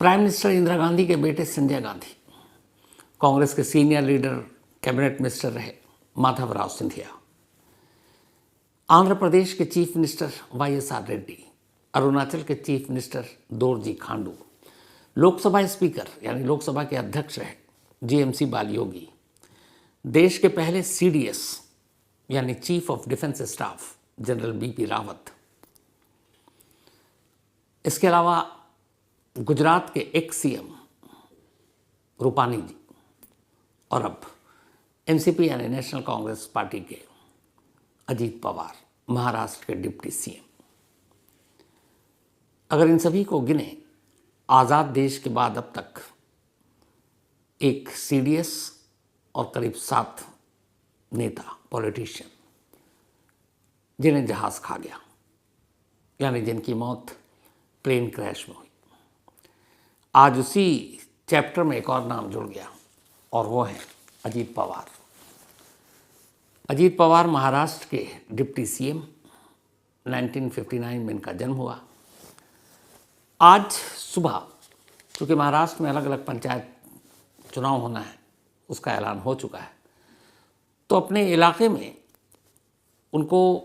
Prime minister Indira Gandhi के बेटे संजय गांधी कांग्रेस के सीनियर लीडर कैबिनेट मिनिस्टर रहे माधवराव सिंधिया, आंध्र प्रदेश के chief minister YSR Reddy, Arunachal के chief minister Dorjee Khandu, Lok Sabha speaker यानी लोकसभा के अध्यक्ष रहे जीएमसी बालयोगी, देश के पहले सीडीएस यानी chief of defence staff general BP Rawat, इसके अलावा गुजरात के एक्स सीएम रूपानी जी और अब एनसीपी यानी नेशनल कांग्रेस पार्टी के अजीत पवार, महाराष्ट्र के डिप्टी सीएम। अगर इन सभी को गिने, आज़ाद देश के बाद अब तक एक सीडीएस और करीब 7 नेता पॉलिटिशियन जिन्हें जहाज खा गया, यानी जिनकी मौत प्लेन क्रैश में हुई। आज उसी चैप्टर में एक और नाम जुड़ गया और वो है अजीत पवार। अजीत पवार महाराष्ट्र के डिप्टी सीएम, 1959 में इनका जन्म हुआ। आज सुबह चूँकि महाराष्ट्र में अलग अलग पंचायत चुनाव होना है, उसका ऐलान हो चुका है, तो अपने इलाके में उनको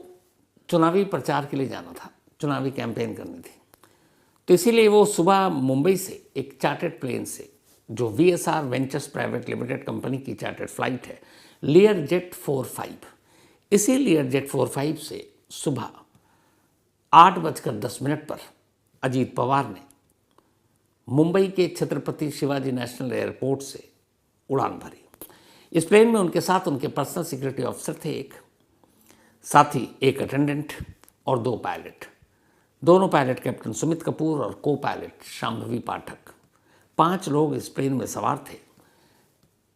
चुनावी प्रचार के लिए जाना था, चुनावी कैंपेन करनी थी। तो इसीलिए वो सुबह मुंबई से एक चार्टर्ड प्लेन से, जो VSR ventures private limited company की चार्टर्ड फ्लाइट है, लियर जेट 45, इसी लियर जेट 45 से सुबह 8:10 पर अजीत पवार ने मुंबई के छत्रपति शिवाजी नेशनल एयरपोर्ट से उड़ान भरी। इस प्लेन में उनके साथ उनके पर्सनल सिक्योरिटी ऑफिसर थे, एक साथी, एक अटेंडेंट और 2 पायलट। दोनों पायलट कैप्टन सुमित कपूर और को पायलट शांभवी पाठक। 5 लोग इस प्लेन में सवार थे।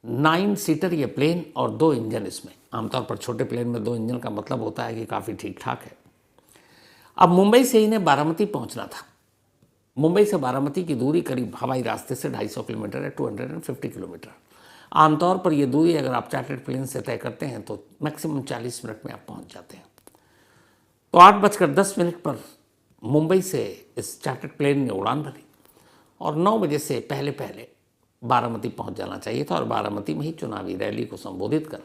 9 सीटर ये प्लेन और 2 इंजन इसमें। आमतौर पर छोटे प्लेन में 2 इंजन का मतलब होता है कि काफ़ी ठीक ठाक है। अब मुंबई से इन्हें बारामती पहुंचना था। मुंबई से बारामती की दूरी करीब हवाई रास्ते से 250 किलोमीटर है, 250 किलोमीटर। आमतौर पर यह दूरी अगर आप चार्टर्ड प्लेन से तय करते हैं तो मैक्सिमम 40 मिनट में आप पहुंच जाते हैं। तो 8:10 पर मुंबई से इस चार्टर्ड प्लेन ने उड़ान भरी और 9 बजे से पहले पहले बारामती पहुंच जाना चाहिए था और बारामती में ही चुनावी रैली को संबोधित कर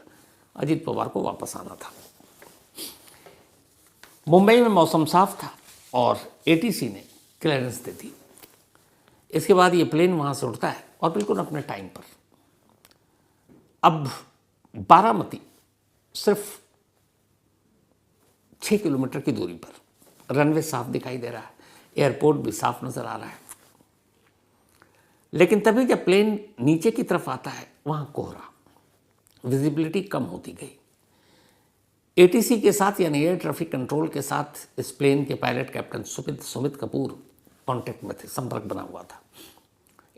अजीत पवार को वापस आना था। मुंबई में मौसम साफ था और एटीसी ने क्लियरेंस दे दी। इसके बाद ये प्लेन वहाँ से उड़ता है और बिल्कुल अपने टाइम पर। अब बारामती सिर्फ 6 किलोमीटर की दूरी पर, रनवे साफ दिखाई दे रहा है, एयरपोर्ट भी साफ नज़र आ रहा है। लेकिन तभी जब प्लेन नीचे की तरफ आता है, वहाँ कोहरा, विजिबिलिटी कम होती गई। एटीसी के साथ यानी एयर ट्रैफिक कंट्रोल के साथ इस प्लेन के pilot captain Sumit Kapoor contact में थे, संपर्क बना हुआ था।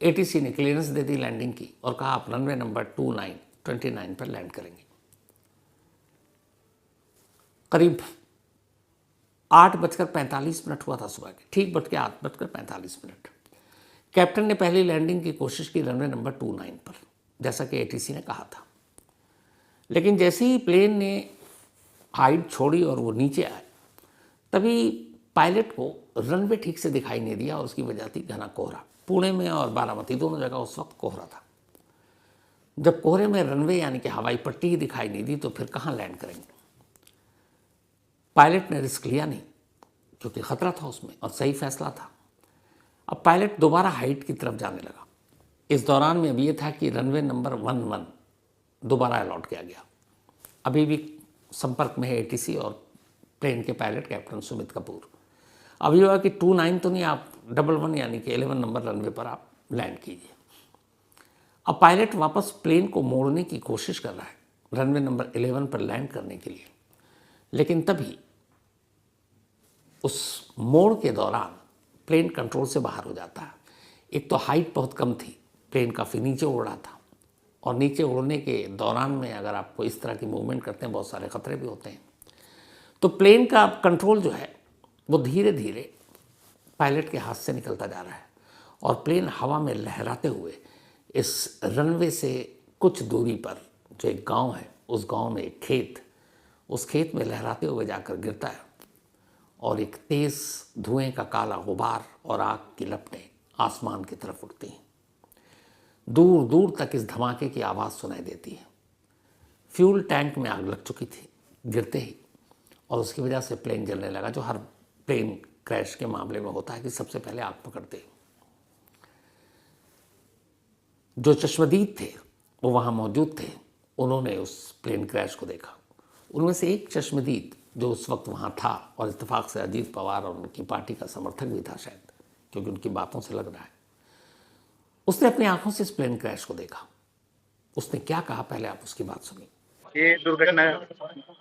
एटीसी ने क्लियरेंस दे दी लैंडिंग की और कहा आप रनवे नंबर 29 पर लैंड करेंगे। करीब 8:45 हुआ था सुबह के, ठीक 8:45। कैप्टन ने पहली लैंडिंग की कोशिश की रनवे नंबर 29 पर, जैसा कि एटीसी ने कहा था। लेकिन जैसे ही प्लेन ने हाइट छोड़ी और वो नीचे आए, तभी पायलट को रनवे ठीक से दिखाई नहीं दिया और उसकी वजह थी घना कोहरा। पुणे में और बारामती दोनों जगह उस वक्त कोहरा था। जब कोहरे में रनवे यानी कि हवाई पट्टी ही दिखाई नहीं दी तो फिर कहाँ लैंड करेंगे। पायलट ने रिस्क लिया नहीं क्योंकि खतरा था उसमें और सही फैसला था। अब पायलट दोबारा हाइट की तरफ जाने लगा। इस दौरान में अब ये था कि रनवे नंबर 11 दोबारा अलॉट किया गया। अभी भी संपर्क में है एटीसी और प्लेन के पायलट कैप्टन सुमित कपूर। अभी हुआ कि 29 तो नहीं, आप 11 यानी कि 11 नंबर रनवे पर आप लैंड कीजिए। अब पायलट वापस प्लेन को मोड़ने की कोशिश कर रहा है रनवे नंबर 11 पर लैंड करने के लिए, लेकिन तभी उस मोड़ के दौरान प्लेन कंट्रोल से बाहर हो जाता है। एक तो हाइट बहुत कम थी, प्लेन काफ़ी नीचे उड़ रहा था और नीचे उड़ने के दौरान में अगर आपको इस तरह की मूवमेंट करते हैं बहुत सारे खतरे भी होते हैं। तो प्लेन का कंट्रोल जो है वो धीरे धीरे पायलट के हाथ से निकलता जा रहा है और प्लेन हवा में लहराते हुए इस रनवे से कुछ दूरी पर जो एक गांव है, उस गांव में एक खेत, उस खेत में लहराते हुए जाकर गिरता है और एक तेज़ धुएं का काला गुबार और आग की लपटें आसमान की तरफ उड़ती हैं। दूर दूर तक इस धमाके की आवाज़ सुनाई देती है। फ्यूल टैंक में आग लग चुकी थी गिरते ही, और उसकी वजह से प्लेन जलने लगा, जो हर प्लेन क्रैश के मामले में होता है कि सबसे पहले आग पकड़ते हैं। जो चश्मदीद थे वो वहाँ मौजूद थे, उन्होंने उस प्लेन क्रैश को देखा। उनमें से एक चश्मदीद जो उस वक्त वहाँ था, और इत्तेफाक से अजीत पवार और उनकी पार्टी का समर्थक भी था शायद, क्योंकि उनकी बातों से लग रहा है, उसने अपनी आंखों से इस प्लेन क्रैश को देखा। उसने क्या कहा, पहले आप उसकी बात सुनिए। ये दुर्घटना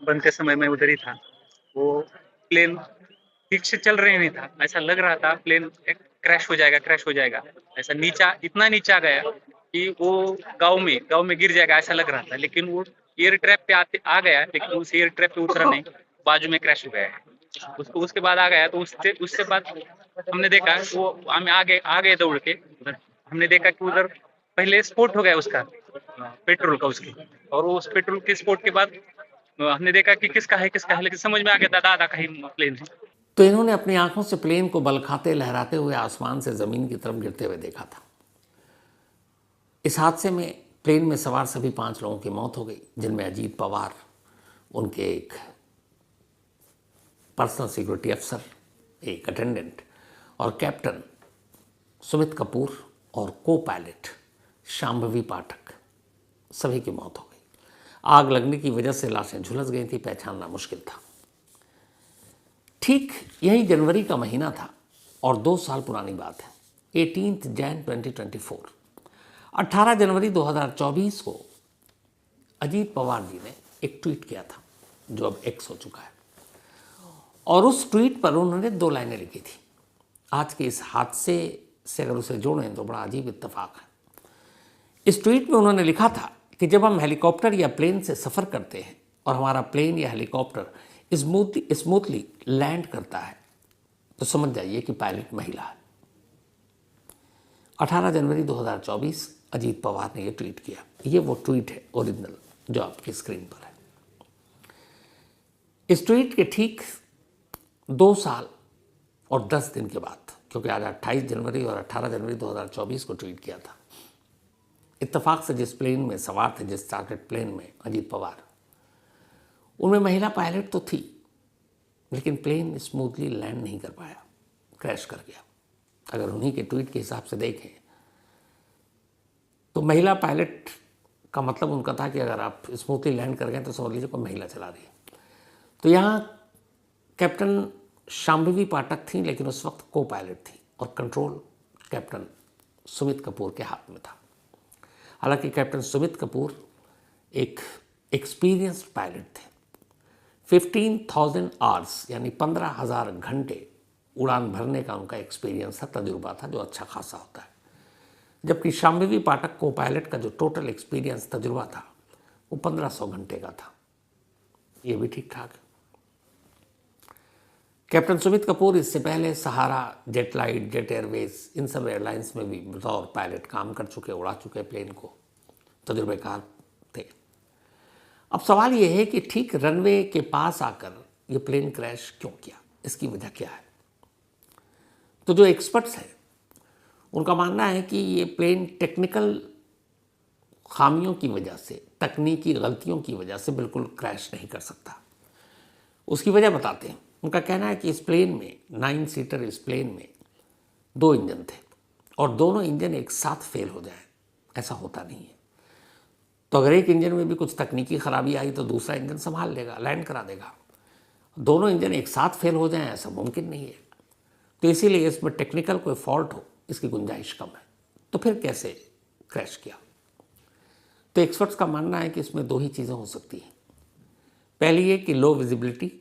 बनते समय मैं उधर ही था। वो प्लेन ठीक से चल रहे नहीं था, ऐसा लग रहा था प्लेन क्रैश हो जाएगा, क्रैश हो जाएगा। ऐसा नीचा, इतना नीचा गया कि वो गांव में गिर जाएगा ऐसा लग रहा था। लेकिन वो एयर ट्रैप पे आ गया, लेकिन उस एयर ट्रैप पे उतरा नहीं, बाजू में क्रैश हो गया है। उसके बाद आ गया, तो उससे बाद हमने देखा वो हम आ गए दौड़ के उधर। हमने देखा कि उधर पहले स्फोट हो गया उसका, पेट्रोल का उसके, और उस पेट्रोल के स्फोट के बाद हमने देखा कि किसका है, लेकिन समझ में आ गया दादा का ही प्लेन है। तो इन्होंने अपनी आंखों से प्लेन को बल खाते लहराते हुए आसमान से ज़मीन की तरफ गिरते हुए देखा था। इस हादसे में प्लेन में सवार सभी 5 लोगों की मौत हो गई, जिनमें अजीत पवार, उनके एक पर्सनल सिक्योरिटी अफसर, एक अटेंडेंट और कैप्टन सुमित कपूर और को पायलट शांभवी पाठक, सभी की मौत हो गई। आग लगने की वजह से लाशें झुलस गई थी, पहचानना मुश्किल था। ठीक यही जनवरी का महीना था और 2 साल पुरानी बात है। 18 जैन 2024, 18 जनवरी 2024 को अजीत पवार जी ने एक ट्वीट किया था, जो अब एक्स हो चुका है, और उस ट्वीट पर उन्होंने 2 लाइनें लिखी थी। आज के इस हादसे से अगर उसे जोड़ें तो बड़ा अजीब इत्तेफाक है। इस ट्वीट में उन्होंने लिखा था कि जब हम हेलीकॉप्टर या प्लेन से सफ़र करते हैं और हमारा प्लेन या हेलीकॉप्टर स्मूथली लैंड करता है, तो समझ जाइए कि पायलट महिला है। 18 जनवरी 2024 अजीत पवार ने यह ट्वीट किया। ये वो ट्वीट है ओरिजिनल जो आपकी स्क्रीन पर है। इस ट्वीट के ठीक 2 साल और 10 दिन के बाद, क्योंकि आज 28 जनवरी और 18 जनवरी 2024 को ट्वीट किया था, इत्तेफाक से जिस प्लेन में सवार थे, जिस चार्टर्ड प्लेन में अजीत पवार, उनमें महिला पायलट तो थी, लेकिन प्लेन स्मूथली लैंड नहीं कर पाया, क्रैश कर गया। अगर उन्हीं के ट्वीट के हिसाब से देखें तो महिला पायलट का मतलब उनका था कि अगर आप स्मूथली लैंड कर गए तो समझ लीजिए कोई महिला चला रही है। तो यहाँ कैप्टन शांभवी पाठक थी, लेकिन उस वक्त को पायलट थी और कंट्रोल कैप्टन सुमित कपूर के हाथ में था। हालांकि कैप्टन सुमित कपूर एक एक्सपीरियंस्ड पायलट थे। 15,000 आवर्स यानी 15,000 घंटे उड़ान भरने का उनका एक्सपीरियंस था, तजुर्बा था, जो अच्छा खासा होता है। जबकि शांभवी पाठक को पायलट का जो टोटल एक्सपीरियंस तजुर्बा था वो 1500 घंटे का था। ये भी ठीक ठाक है। कैप्टन सुमित कपूर इससे पहले सहारा, जेटलाइट, जेट एयरवेज, इन सब एयरलाइंस में भी बतौर पायलट काम कर चुके, उड़ा चुके प्लेन को, तजुर्बेकार थे। अब सवाल ये है कि ठीक रनवे के पास आकर ये प्लेन क्रैश क्यों किया, इसकी वजह क्या है? तो जो एक्सपर्ट्स हैं उनका मानना है कि ये प्लेन टेक्निकल खामियों की वजह से, तकनीकी गलतियों की वजह से बिल्कुल क्रैश नहीं कर सकता। उसकी वजह बताते हैं। उनका कहना है कि इस प्लेन में 9 सीटर इस प्लेन में 2 इंजन थे और दोनों इंजन एक साथ फेल हो जाए, ऐसा होता नहीं है। तो अगर एक इंजन में भी कुछ तकनीकी खराबी आई तो दूसरा इंजन संभाल लेगा, लैंड करा देगा। दोनों इंजन एक साथ फेल हो जाएं, ऐसा मुमकिन नहीं है। तो इसीलिए इसमें टेक्निकल कोई फॉल्ट हो, इसकी गुंजाइश कम है। तो फिर कैसे क्रैश किया? तो एक्सपर्ट्स का मानना है कि इसमें 2 ही चीज़ें हो सकती हैं। पहली ये कि लो विजिबिलिटी,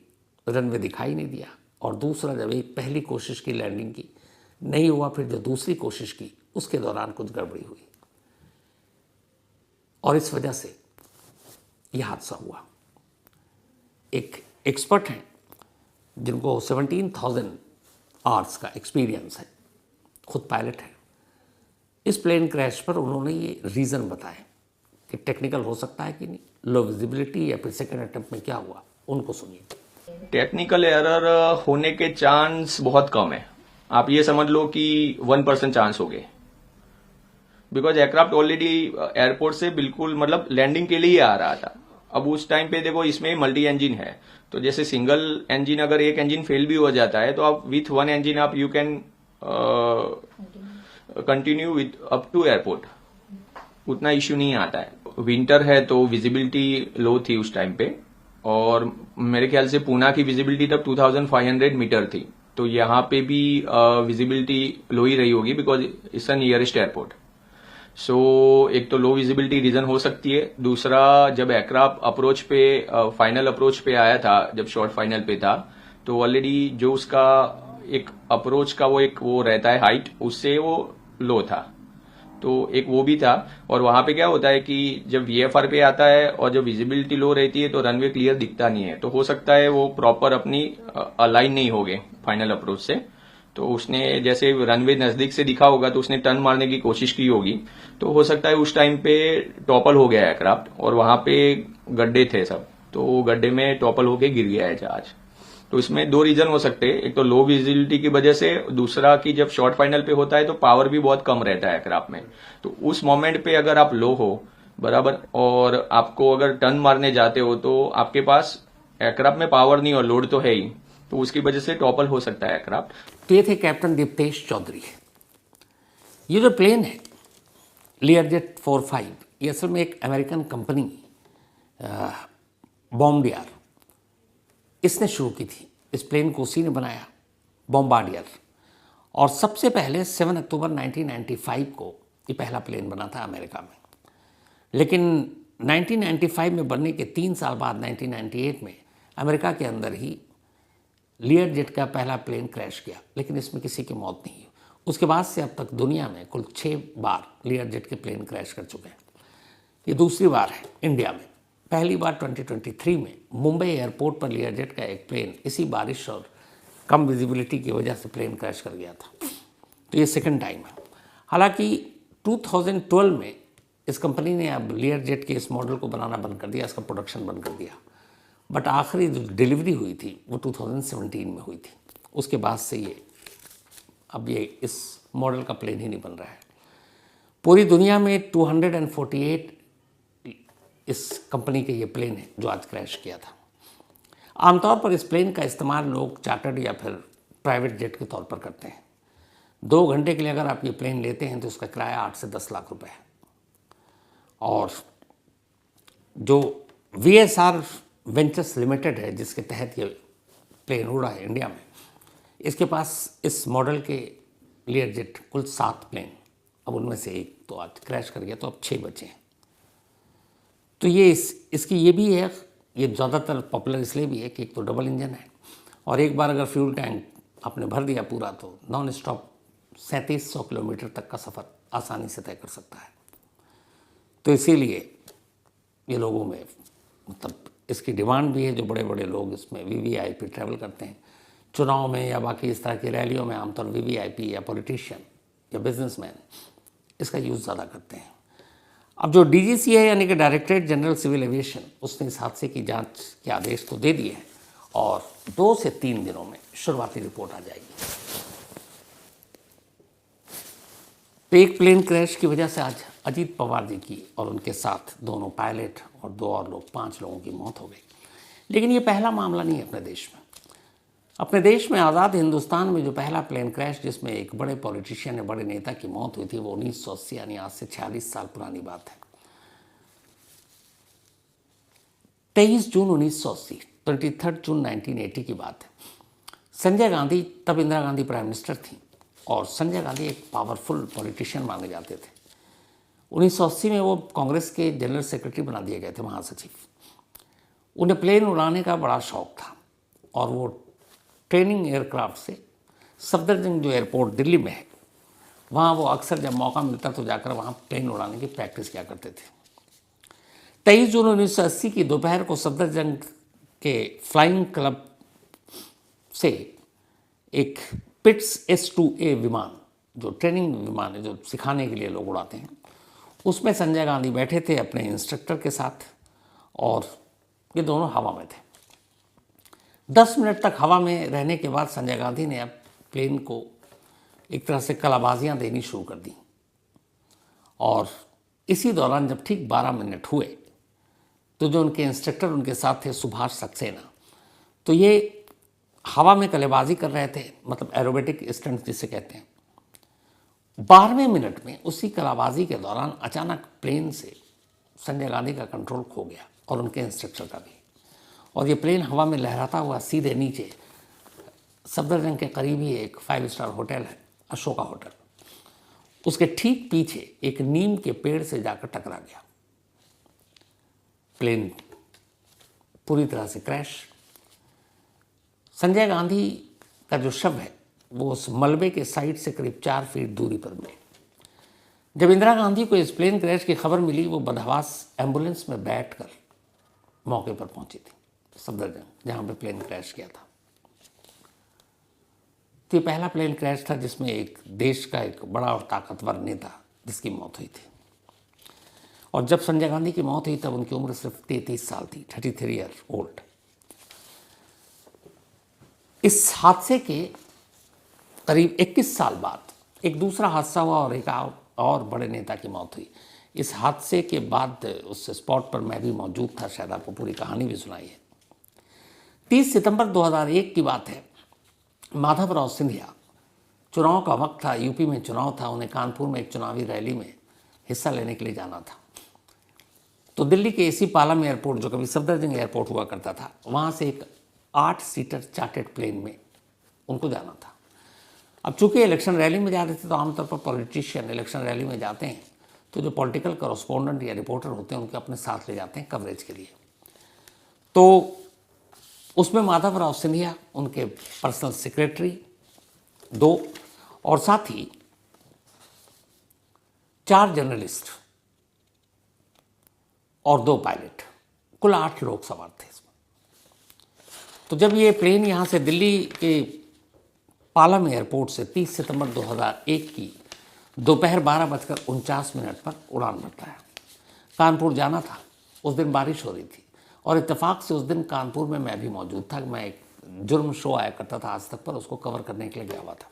रनवे दिखाई नहीं दिया, और दूसरा जब एक पहली कोशिश की लैंडिंग की नहीं हुआ, फिर जो दूसरी कोशिश की उसके दौरान कुछ गड़बड़ी हुई और इस वजह से यह हादसा हुआ। एक एक्सपर्ट हैं जिनको 17,000 आवर्स का एक्सपीरियंस है, खुद पायलट है, इस प्लेन क्रैश पर उन्होंने ये रीज़न बताए कि टेक्निकल हो सकता है कि नहीं, लो विजिबिलिटी, या फिर सेकेंड अटेम्प्ट में क्या हुआ, उनको सुनिए। टेक्निकल एरर होने के चांस बहुत कम है। आप ये समझ लो कि 1% चांस हो गए, बिकॉज एयरक्राफ्ट ऑलरेडी एयरपोर्ट से बिल्कुल मतलब लैंडिंग के लिए ही आ रहा था। अब उस टाइम पे देखो इसमें मल्टी इंजन है, तो जैसे सिंगल इंजन अगर एक इंजन फेल भी हो जाता है तो आप विथ वन इंजन आप you can continue with up to airport, उतना इश्यू नहीं आता है। विंटर है तो विजिबिलिटी लो थी उस टाइम पे, और मेरे ख्याल से पूना की विजिबिलिटी तब 2500 मीटर थी, तो यहाँ पे भी विजिबिलिटी लो ही रही होगी because it's a nearest airport. So एक तो लो विजिबिलिटी रीजन हो सकती है, दूसरा जब एयरक्राफ्ट अप्रोच पे फाइनल अप्रोच पे आया था, जब शॉर्ट फाइनल पे था, तो ऑलरेडी जो उसका एक अप्रोच का वो रहता है हाइट, उससे वो लो था, तो एक वो भी था। और वहां पे क्या होता है कि जब वीएफआर पे आता है और जब विजिबिलिटी लो रहती है तो रनवे क्लियर दिखता नहीं है, तो हो सकता है वो प्रॉपर अपनी अलाइन नहीं हो गए फाइनल अप्रोच से, तो उसने जैसे रनवे नजदीक से दिखा होगा तो उसने टर्न मारने की कोशिश की होगी, तो हो सकता है उस टाइम पे टॉपल हो गया एयरक्राफ्ट, और वहां पे गड्ढे थे सब, तो गड्ढे में टॉपल होके गिर गया है जहाज। तो इसमें दो रीजन हो सकते हैं, एक तो लो विजिबिलिटी की वजह से, दूसरा कि जब शॉर्ट फाइनल पे होता है तो पावर भी बहुत कम रहता है एयरक्राफ्ट में, तो उस मोमेंट पे अगर आप लो हो बराबर और आपको अगर टर्न मारने जाते हो तो आपके पास एयरक्राफ्ट में पावर नहीं और लोड तो है ही, तो उसकी वजह से टॉपल हो सकता है एयरक्राफ्ट। तो ये थे कैप्टन दीप्तेश चौधरी। ये जो प्लेन है लियरजेट 45, ये असल में एक अमेरिकन कंपनी बॉम्बार्डियर इसने शुरू की थी। इस प्लेन को उसी ने बनाया, बॉम्बार्डियर। और सबसे पहले 7 अक्टूबर 1995 को ये पहला प्लेन बना था अमेरिका में। लेकिन 1995 में बनने के 3 साल बाद 1998 में अमेरिका के अंदर ही लियरजेट का पहला प्लेन क्रैश किया, लेकिन इसमें किसी की मौत नहीं हुई। उसके बाद से अब तक दुनिया में कुल 6 बार लियरजेट के प्लेन क्रैश कर चुके हैं। ये दूसरी बार है इंडिया में। पहली बार 2023 में मुंबई एयरपोर्ट पर लियरजेट का एक प्लेन इसी बारिश और कम विजिबिलिटी की वजह से प्लेन क्रैश कर गया था। तो ये सेकंड टाइम है। हालांकि 2012 में इस कंपनी ने अब लियरजेट के इस मॉडल को बनाना बंद कर दिया, इसका प्रोडक्शन बंद कर दिया। बट आखिरी जो डिलीवरी हुई थी वो 2017 में हुई थी। उसके बाद से अब ये इस मॉडल का प्लेन ही नहीं बन रहा है। पूरी दुनिया में 248 इस कंपनी के ये प्लेन है जो आज क्रैश किया था। आमतौर पर इस प्लेन का इस्तेमाल लोग चार्टर्ड या फिर प्राइवेट जेट के तौर पर करते हैं। 2 घंटे के लिए अगर आप ये प्लेन लेते हैं तो उसका किराया 8 से 10 लाख रुपए है। और जो VSR वेंचर्स लिमिटेड है जिसके तहत ये प्लेन उड़ा है इंडिया में, इसके पास इस मॉडल के लियरजेट कुल 7 प्लेन, अब उनमें से एक तो आज क्रैश कर गया, तो अब 6 बचे हैं। तो ये इसकी ये भी है, ये ज़्यादातर पॉपुलर इसलिए भी है कि एक तो डबल इंजन है और एक बार अगर फ्यूल टैंक आपने भर दिया पूरा तो नॉन स्टॉप 3700 किलोमीटर तक का सफ़र आसानी से तय कर सकता है। तो इसीलिए ये लोगों में मतलब इसकी डिमांड भी है। जो बड़े बड़े लोग इसमें VVIP ट्रैवल करते हैं चुनाव में या बाकी इस तरह की रैलियों में, आमतौर VVIP या पॉलिटिशियन या बिजनेसमैन इसका यूज़ ज़्यादा करते हैं। अब जो DGCA यानी कि डायरेक्टरेट जनरल सिविल एविएशन, उसने इस हादसे की जांच के आदेश तो दे दिए हैं और 2 से 3 दिनों में शुरुआती रिपोर्ट आ जाएगी। तो एक प्लेन क्रैश की वजह से आज अजीत पवार जी की और उनके साथ दोनों पायलट और 2 और लोग, 5 लोगों की मौत हो गई। लेकिन ये पहला मामला नहीं है अपने देश में। अपने देश में आज़ाद हिंदुस्तान में जो पहला प्लेन क्रैश जिसमें एक बड़े पॉलिटिशियन या बड़े नेता की मौत हुई थी वो 1980 यानी आज से 46 साल पुरानी बात है। 23 जून 1980, 23 जून 1980 की बात है। संजय गांधी, तब इंदिरा गांधी प्राइम मिनिस्टर थी और संजय गांधी एक पावरफुल पॉलिटिशियन माने जाते थे। 1980 में वो कांग्रेस के जनरल सेक्रेटरी बना दिए गए थे, महासचिव। उन्हें प्लेन उड़ाने का बड़ा शौक था और वो ट्रेनिंग एयरक्राफ्ट से सफदरजंग जो एयरपोर्ट दिल्ली में है, वहाँ वो अक्सर जब मौका मिलता तो जाकर वहाँ प्लेन उड़ाने की प्रैक्टिस किया करते थे। 23 जून 1980 की दोपहर को सफदरजंग के फ्लाइंग क्लब से एक पिट्स S2A विमान, जो ट्रेनिंग विमान है जो सिखाने के लिए लोग उड़ाते हैं, उसमें संजय गांधी बैठे थे अपने इंस्ट्रक्टर के साथ और ये दोनों हवा में थे। 10 मिनट तक हवा में रहने के बाद संजय गांधी ने अब प्लेन को एक तरह से कलाबाजियां देनी शुरू कर दी। और इसी दौरान जब ठीक 12 मिनट हुए तो जो उनके इंस्ट्रक्टर उनके साथ थे सुभाष सक्सेना, तो ये हवा में कलेबाजी कर रहे थे, मतलब एरोबेटिक स्टंट जिसे कहते हैं। 12वें मिनट में उसी कलाबाजी के दौरान अचानक प्लेन से संजय गांधी का कंट्रोल खो गया और उनके इंस्ट्रक्टर का भी, और ये प्लेन हवा में लहराता हुआ सीधे नीचे सफदरजंग के करीब ही एक 5 स्टार होटल है, अशोका होटल, उसके ठीक पीछे एक नीम के पेड़ से जाकर टकरा गया। प्लेन पूरी तरह से क्रैश। संजय गांधी का जो शव है वो उस मलबे के साइड से करीब 4 फीट दूरी पर मिले। जब इंदिरा गांधी को इस प्लेन क्रैश की खबर मिली, वो बदहवास एम्बुलेंस में बैठकर मौके पर पहुंची थी सफदरजंग, जहां पे प्लेन क्रैश किया था। तो ये पहला प्लेन क्रैश था जिसमें एक देश का एक बड़ा और ताकतवर नेता जिसकी मौत हुई थी। और जब संजय गांधी की मौत हुई तब उनकी उम्र सिर्फ 33 साल थी, 33 ईयर ओल्ड। इस हादसे के करीब 21 साल बाद एक दूसरा हादसा हुआ और एक और बड़े नेता की मौत हुई। इस हादसे के बाद उस स्पॉट पर मैं भी मौजूद था, शायद आपको पूरी कहानी भी सुनाई है। 30 सितंबर 2001 की बात है। माधवराव सिंधिया, चुनाव का वक्त था, यूपी में चुनाव था, उन्हें कानपुर में एक चुनावी रैली में हिस्सा लेने के लिए जाना था। तो दिल्ली के एसी पालम एयरपोर्ट, जो कभी सफदरजंग एयरपोर्ट हुआ करता था, वहाँ से एक 8 सीटर चार्टर्ड प्लेन में उनको जाना था। अब चूंकि इलेक्शन रैली में जा रहे थे, तो आमतौर पर पॉलिटिशियन इलेक्शन रैली में जाते हैं तो जो पॉलिटिकल कॉरेस्पॉन्डेंट या रिपोर्टर होते हैं उनके अपने साथ ले जाते हैं कवरेज के लिए। तो उसमें माधवराव सिंधिया, उनके पर्सनल सेक्रेटरी 2, और साथ ही 4 जर्नलिस्ट और 2 पायलट, कुल 8 लोग सवार थे इसमें। तो जब ये प्लेन यहाँ से दिल्ली के पालम एयरपोर्ट से 30 सितंबर 2001 की दोपहर 12:49 पर उड़ान भरता है। कानपुर जाना था, उस दिन बारिश हो रही थी और इत्तेफाक से उस दिन कानपुर में मैं भी मौजूद था। मैं एक जुर्म शो आया करता था आज तक पर, उसको कवर करने के लिए गया हुआ था।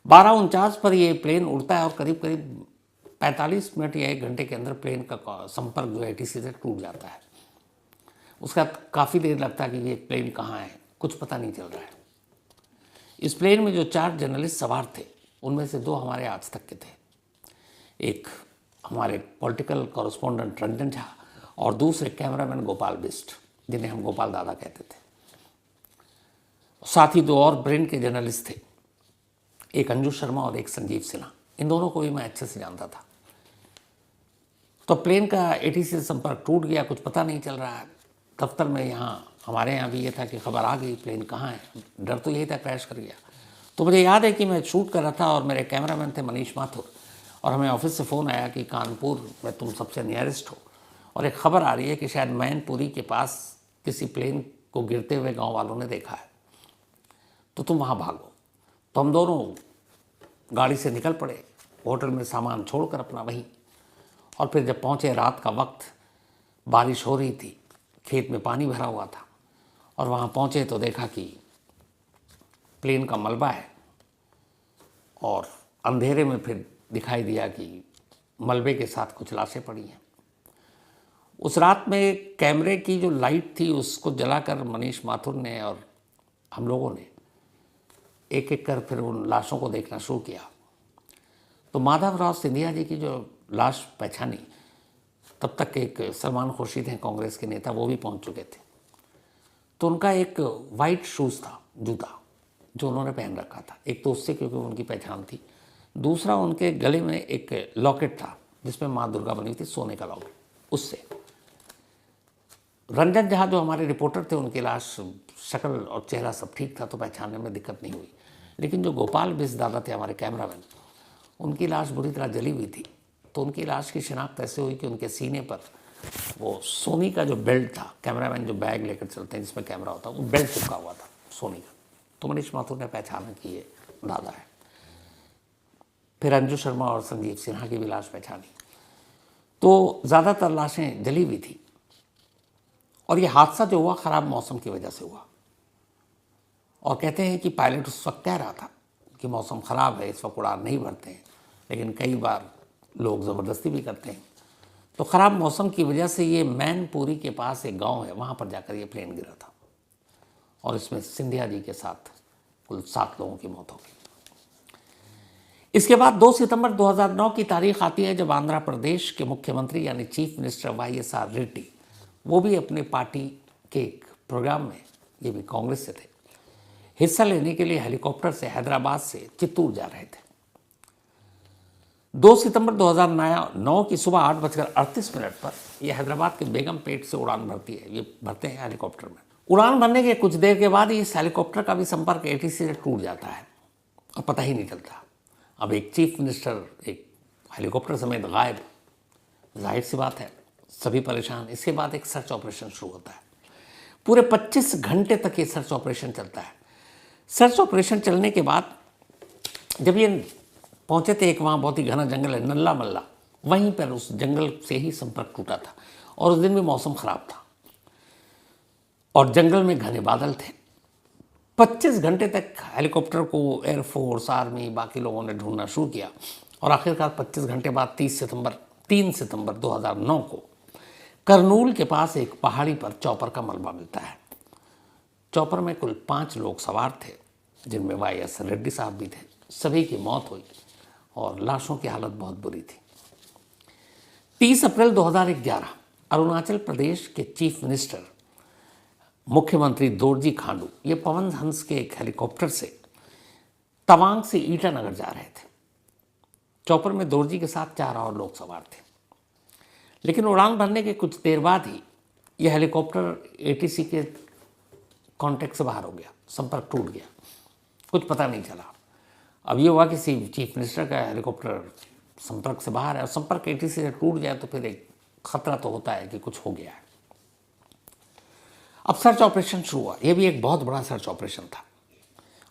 12:49 पर ये प्लेन उड़ता है और करीब करीब 45 मिनट या 1 घंटे के अंदर प्लेन का संपर्क जो है ATC से टूट जाता है। उसका काफ़ी देर लगता है कि ये प्लेन कहाँ है, कुछ पता नहीं चल रहा है। इस प्लेन में जो 4 जर्नलिस्ट सवार थे उनमें से 2 हमारे आज तक के थे। एक हमारे पॉलिटिकल कॉरेस्पॉन्डेंट रंजन झा और दूसरे कैमरामैन गोपाल बिस्ट, जिन्हें हम गोपाल दादा कहते थे। साथ ही 2 और ब्रेन के जर्नलिस्ट थे, एक अंजू शर्मा और एक संजीव सिन्हा। इन दोनों को भी मैं अच्छे से जानता था। तो प्लेन का ATC से संपर्क टूट गया, कुछ पता नहीं चल रहा है। दफ्तर में यहाँ हमारे यहाँ भी ये था कि खबर आ गई, प्लेन कहाँ है। डर तो यही था क्रैश कर गया। तो मुझे याद है कि मैं शूट कर रहा था और मेरे कैमरामैन थे मनीष माथुर, और हमें ऑफिस से फ़ोन आया कि कानपुर में तुम सबसे नियरेस्ट हो और एक खबर आ रही है कि शायद मैनपुरी के पास किसी प्लेन को गिरते हुए गांव वालों ने देखा है, तो तुम वहाँ भागो। तो हम दोनों गाड़ी से निकल पड़े, होटल में सामान छोड़कर अपना वहीं। और फिर जब पहुँचे, रात का वक्त, बारिश हो रही थी, खेत में पानी भरा हुआ था, और वहाँ पहुँचे तो देखा कि प्लेन का मलबा है, और अंधेरे में फिर दिखाई दिया कि मलबे के साथ कुछ लाशें पड़ी हैं। उस रात में कैमरे की जो लाइट थी उसको जलाकर मनीष माथुर ने और हम लोगों ने एक एक कर फिर उन लाशों को देखना शुरू किया। तो माधवराव सिंधिया जी की जो लाश पहचानी, तब तक एक सलमान खुर्शीद हैं कांग्रेस के नेता, वो भी पहुंच चुके थे। तो उनका एक वाइट शूज़ था, जूता, जो उन्होंने पहन रखा था। एक तो उससे क्योंकि उनकी पहचान थी, दूसरा उनके गले में एक लॉकेट था जिसमें माँ दुर्गा बनी थी, सोने का लॉकेट, उससे। रंजन झा जो हमारे रिपोर्टर थे, उनकी लाश, शक्ल और चेहरा सब ठीक था, तो पहचानने में दिक्कत नहीं हुई। लेकिन जो गोपाल बिस दादा थे हमारे कैमरामैन, उनकी लाश बुरी तरह जली हुई थी। तो उनकी लाश की शिनाख्त ऐसे हुई कि उनके सीने पर वो सोनी का जो बेल्ट था, कैमरामैन जो बैग लेकर चलते हैं जिसमें कैमरा होता है, वो बेल्ट चिपका हुआ था सोनी का। तो मनीष माथुर ने पहचाना कि ये दादा है। फिर अंजू शर्मा और संजीव सिन्हा की भी लाश पहचानी। तो ज़्यादातर लाशें जली हुई थी। और ये हादसा जो हुआ ख़राब मौसम की वजह से हुआ। और कहते हैं कि पायलट उस वक्त कह रहा था कि मौसम ख़राब है, इस वक्त उड़ान नहीं भरते हैं, लेकिन कई बार लोग ज़बरदस्ती भी करते हैं। तो ख़राब मौसम की वजह से ये मैनपुरी के पास एक गांव है, वहाँ पर जाकर ये प्लेन गिरा था और इसमें सिंधिया जी के साथ कुल 7 लोगों की मौत हो गई। इसके बाद 2 सितंबर 2009 की तारीख आती है जब आंध्र प्रदेश के मुख्यमंत्री यानी चीफ मिनिस्टर YSR रेड्डी, वो भी अपनी पार्टी के एक प्रोग्राम में, ये भी कांग्रेस से थे, हिस्सा लेने के लिए हेलीकॉप्टर से हैदराबाद से चित्तूर जा रहे थे। 2 सितंबर 2009 की सुबह 8:38 पर यह हैदराबाद के बेगमपेट से उड़ान भरती है। ये भरते हैं हेलीकॉप्टर में। उड़ान भरने के कुछ देर के बाद ही इस हेलीकॉप्टर का भी संपर्क ATC से टूट जाता है और पता ही नहीं चलता। अब एक चीफ मिनिस्टर एक हेलीकॉप्टर समेत गायब, जाहिर सी बात है सभी परेशान। इसके बाद एक सर्च ऑपरेशन शुरू होता है। पूरे 25 घंटे तक ये सर्च ऑपरेशन चलता है। सर्च ऑपरेशन चलने के बाद जब ये पहुंचे थे, एक वहाँ बहुत ही घना जंगल है नल्ला मल्ला, वहीं पर उस जंगल से ही संपर्क टूटा था और उस दिन भी मौसम खराब था और जंगल में घने बादल थे। 25 घंटे तक हेलीकॉप्टर को एयरफोर्स, आर्मी, बाकी लोगों ने ढूंढना शुरू किया और आखिरकार 25 घंटे बाद 3 सितंबर 2009 को करनूल के पास एक पहाड़ी पर चॉपर का मलबा मिलता है। चॉपर में कुल 5 लोग सवार थे, जिनमें YS रेड्डी साहब भी थे। सभी की मौत हुई और लाशों की हालत बहुत बुरी थी। 30 अप्रैल 2011 अरुणाचल प्रदेश के चीफ मिनिस्टर मुख्यमंत्री दोरजी खांडू ये पवन हंस के एक हेलीकॉप्टर से तवांग से ईटानगर जा रहे थे। चॉपर में दोरजी के साथ 4 और लोग सवार थे, लेकिन उड़ान भरने के कुछ देर बाद ही यह हेलीकॉप्टर ATC के कांटेक्ट से बाहर हो गया, संपर्क टूट गया, कुछ पता नहीं चला। अब ये हुआ कि चीफ मिनिस्टर का हेलीकॉप्टर संपर्क से बाहर है और संपर्क ATC से टूट जाए तो फिर एक खतरा तो होता है कि कुछ हो गया है। अब सर्च ऑपरेशन शुरू हुआ। यह भी एक बहुत बड़ा सर्च ऑपरेशन था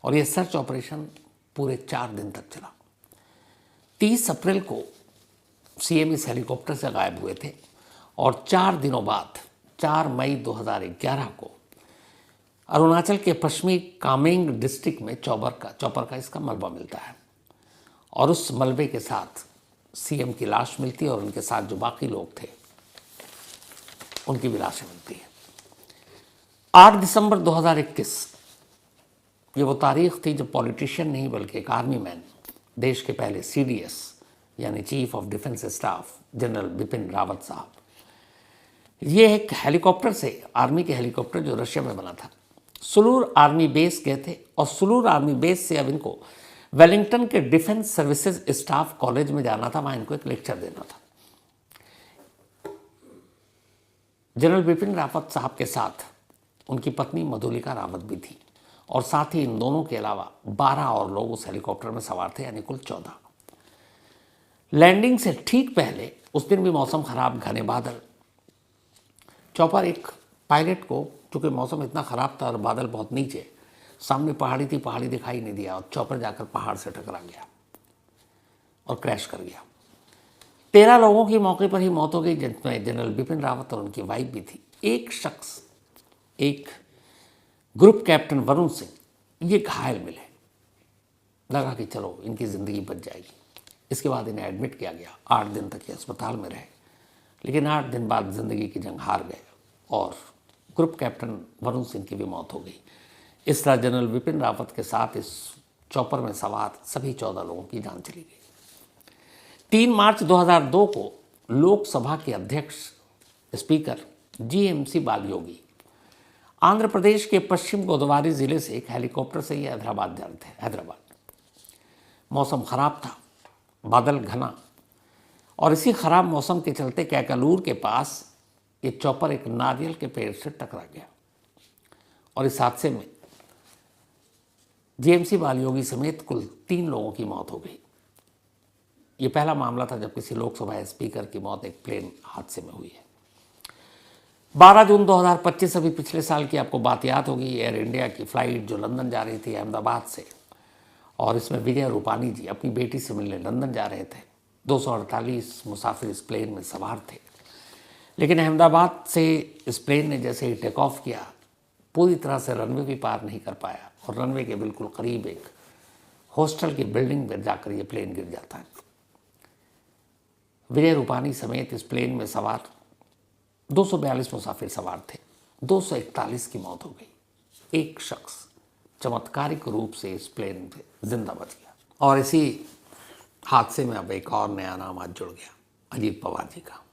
और यह सर्च ऑपरेशन पूरे 4 दिन तक चला। 30 अप्रैल को CM इस हेलीकॉप्टर से गायब हुए थे और 4 दिनों बाद 4 मई 2011 को अरुणाचल के पश्चिमी कामेंग डिस्ट्रिक्ट में चॉपर का इसका मलबा मिलता है और उस मलबे के साथ CM की लाश मिलती है और उनके साथ जो बाकी लोग थे उनकी भी लाशें मिलती है। 8 दिसंबर 2021 ये वो तारीख थी जब पॉलिटिशियन नहीं बल्कि एक आर्मी मैन, देश के पहले CDS यानी chief of defence staff general Bipin Rawat साहब, ये एक हेलीकॉप्टर से, आर्मी के हेलीकॉप्टर जो रशिया में बना था, सुलूर आर्मी बेस गए थे और सुलूर आर्मी बेस से अब इनको वेलिंगटन के डिफेंस सर्विसेज स्टाफ कॉलेज में जाना था, वहाँ इनको एक लेक्चर देना था। जनरल बिपिन रावत साहब के साथ उनकी पत्नी मधुलिका रावत भी थी और साथ ही इन दोनों के अलावा 12 और लोग उस हेलीकॉप्टर में सवार थे, यानी कुल 14। लैंडिंग से ठीक पहले उस दिन भी मौसम खराब, घने बादल। चॉपर एक पायलट को, चूँकि मौसम इतना ख़राब था और बादल बहुत नीचे, सामने पहाड़ी थी, पहाड़ी दिखाई नहीं दिया और चॉपर जाकर पहाड़ से टकरा गया और क्रैश कर गया। 13 लोगों की मौके पर ही मौत हो गई, जिनमें जनरल बिपिन रावत और उनकी वाइफ भी थी। एक शख्स, एक ग्रुप कैप्टन वरुण सिंह, ये घायल मिले। लगा कि चलो इनकी ज़िंदगी बच जाएगी। इसके बाद इन्हें एडमिट किया गया। 8 दिन तक ये अस्पताल में रहे, लेकिन 8 दिन बाद ज़िंदगी की जंग हार गए और ग्रुप कैप्टन वरुण सिंह की भी मौत हो गई। इस तरह जनरल बिपिन रावत के साथ इस चॉपर में सवार सभी 14 लोगों की जान चली गई। 3 मार्च 2002 को लोकसभा के अध्यक्ष स्पीकर GMC बालयोगी आंध्र प्रदेश के पश्चिम गोदावरी जिले से एक हेलीकॉप्टर से ये हैदराबाद जा रहे थे। हैदराबाद मौसम खराब था, बादल घना, और इसी खराब मौसम के चलते कैकालूर के पास ये चॉपर एक नारियल के पेड़ से टकरा गया और इस हादसे में GMC बालयोगी समेत कुल 3 लोगों की मौत हो गई। ये पहला मामला था जब किसी लोकसभा स्पीकर की मौत एक प्लेन हादसे में हुई है। 12 जून 2025, अभी पिछले साल की आपको बात याद होगी, एयर इंडिया की फ़्लाइट जो लंदन जा रही थी अहमदाबाद से, और इसमें विजय रूपानी जी अपनी बेटी से मिलने लंदन जा रहे थे। 248 मुसाफिर इस प्लेन में सवार थे, लेकिन अहमदाबाद से इस प्लेन ने जैसे ही टेक ऑफ किया पूरी तरह से रनवे भी पार नहीं कर पाया और रनवे के बिल्कुल करीब एक हॉस्टल की बिल्डिंग में जाकर ये प्लेन गिर जाता है। विजय रूपानी समेत इस प्लेन में सवार 242 मुसाफिर सवार थे। 241 की मौत हो गई। एक शख्स चमत्कारिक रूप से इस प्लेन में जिंदा बच गया। और इसी हादसे में अब एक और नया नाम आज जुड़ गया, अजीत पवार जी का।